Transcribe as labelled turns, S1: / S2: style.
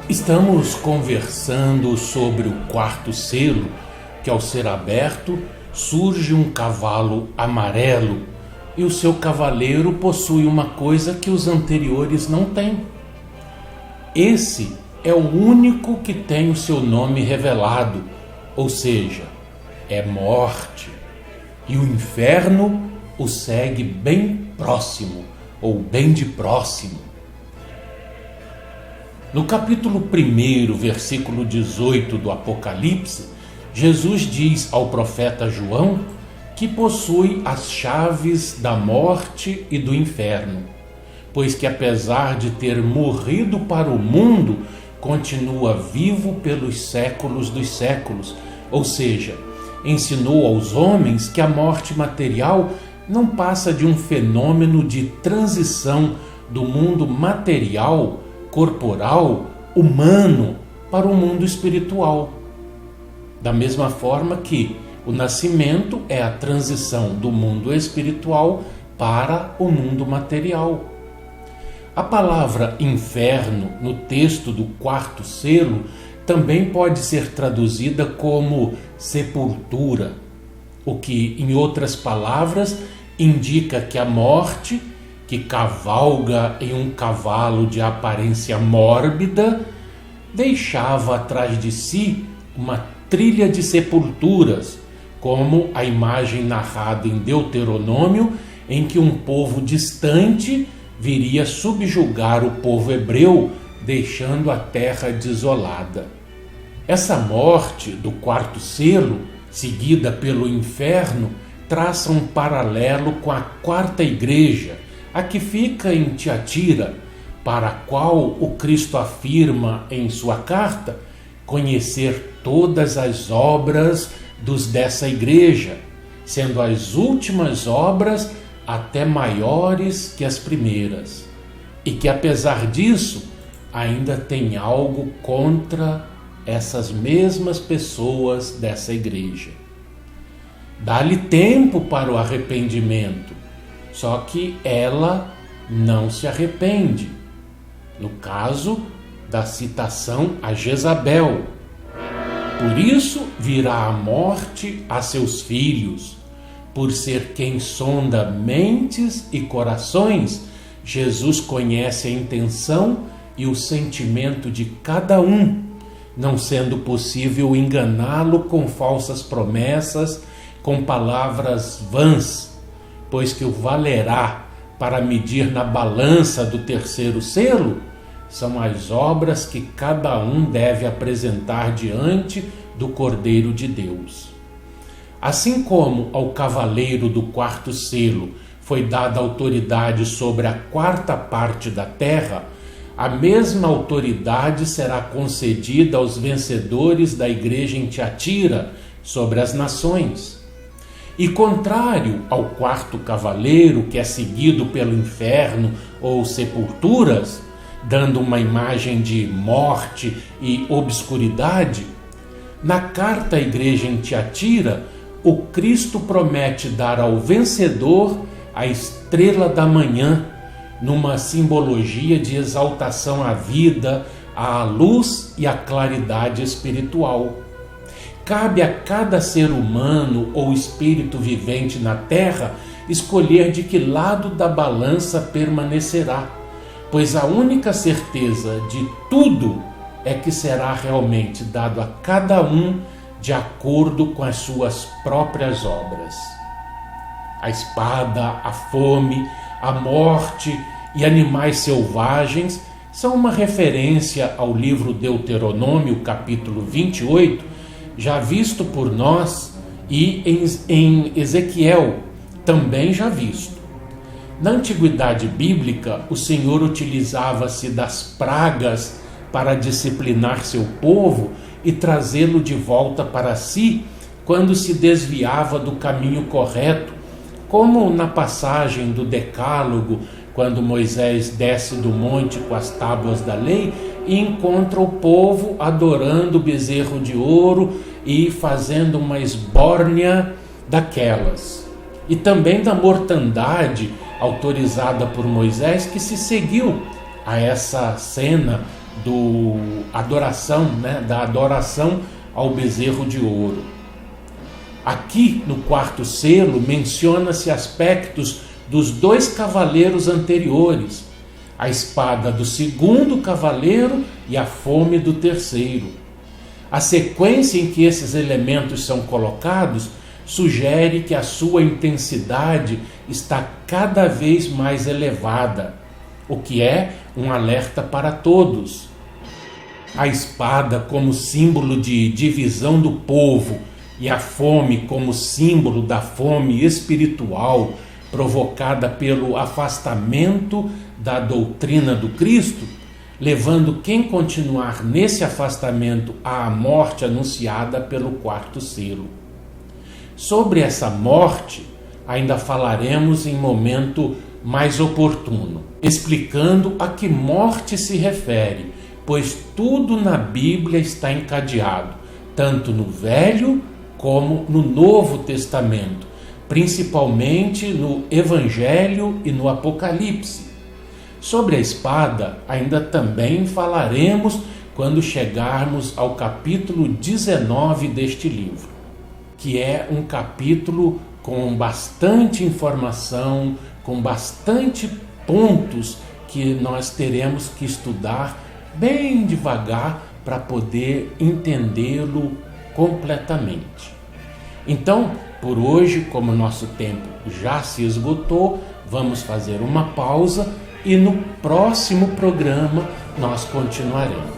S1: Estamos conversando sobre o quarto selo, que ao ser aberto surge um cavalo amarelo e o seu cavaleiro possui uma coisa que os anteriores não têm. Esse é o único que tem o seu nome revelado, ou seja, é morte. E o inferno o segue bem próximo, ou bem de próximo. No capítulo 1, versículo 18 do Apocalipse, Jesus diz ao profeta João que possui as chaves da morte e do inferno, pois que apesar de ter morrido para o mundo, continua vivo pelos séculos dos séculos, ou seja, ensinou aos homens que a morte material não passa de um fenômeno de transição do mundo material, corporal, humano, para o mundo espiritual. Da mesma forma que o nascimento é a transição do mundo espiritual para o mundo material. A palavra inferno no texto do quarto selo também pode ser traduzida como sepultura, o que, em outras palavras, indica que a morte, que cavalga em um cavalo de aparência mórbida, deixava atrás de si uma trilha de sepulturas, como a imagem narrada em Deuteronômio, em que um povo distante viria subjugar o povo hebreu, deixando a terra desolada. Essa morte do quarto selo, seguida pelo inferno, traça um paralelo com a quarta igreja, a que fica em Tiatira, para a qual o Cristo afirma em sua carta conhecer todas as obras dos dessa igreja, sendo as últimas obras até maiores que as primeiras, e que apesar disso ainda tem algo contra essas mesmas pessoas dessa igreja. Dá-lhe tempo para o arrependimento, só que ela não se arrepende. No caso da citação a Jezabel. Por isso virá a morte a seus filhos. Por ser quem sonda mentes e corações, Jesus conhece a intenção e o sentimento de cada um, não sendo possível enganá-lo com falsas promessas, com palavras vãs, pois que o valerá para medir na balança do terceiro selo são as obras que cada um deve apresentar diante do Cordeiro de Deus. Assim como ao cavaleiro do quarto selo foi dada autoridade sobre a quarta parte da terra, a mesma autoridade será concedida aos vencedores da igreja em Tiatira sobre as nações. E contrário ao quarto cavaleiro, que é seguido pelo inferno ou sepulturas, dando uma imagem de morte e obscuridade, na carta à igreja em Tiatira, o Cristo promete dar ao vencedor a estrela da manhã, numa simbologia de exaltação à vida, à luz e à claridade espiritual. Cabe a cada ser humano ou espírito vivente na terra escolher de que lado da balança permanecerá, pois a única certeza de tudo é que será realmente dado a cada um de acordo com as suas próprias obras. A espada, a fome, a morte e animais selvagens são uma referência ao livro Deuteronômio, capítulo 28, já visto por nós, e em Ezequiel, também já visto. Na antiguidade bíblica, o Senhor utilizava-se das pragas para disciplinar seu povo e trazê-lo de volta para si quando se desviava do caminho correto, como na passagem do Decálogo, quando Moisés desce do monte com as tábuas da lei e encontra o povo adorando o bezerro de ouro e fazendo uma esbórnia daquelas. E também da mortandade autorizada por Moisés, que se seguiu a essa cena da adoração ao bezerro de ouro. Aqui no quarto selo menciona-se aspectos dos 2 cavaleiros anteriores, a espada do segundo cavaleiro e a fome do terceiro. A sequência em que esses elementos são colocados sugere que a sua intensidade está cada vez mais elevada, o que é um alerta para todos. A espada como símbolo de divisão do povo e a fome como símbolo da fome espiritual provocada pelo afastamento da doutrina do Cristo, levando quem continuar nesse afastamento à morte anunciada pelo quarto selo. Sobre essa morte, ainda falaremos em momento mais oportuno, explicando a que morte se refere, pois tudo na Bíblia está encadeado, tanto no Velho como no Novo Testamento, principalmente no Evangelho e no Apocalipse. Sobre a espada, ainda também falaremos quando chegarmos ao capítulo 19 deste livro, que é um capítulo com bastante informação, com bastante pontos que nós teremos que estudar bem devagar para poder entendê-lo completamente. Então, por hoje, como nosso tempo já se esgotou, vamos fazer uma pausa e no próximo programa nós continuaremos.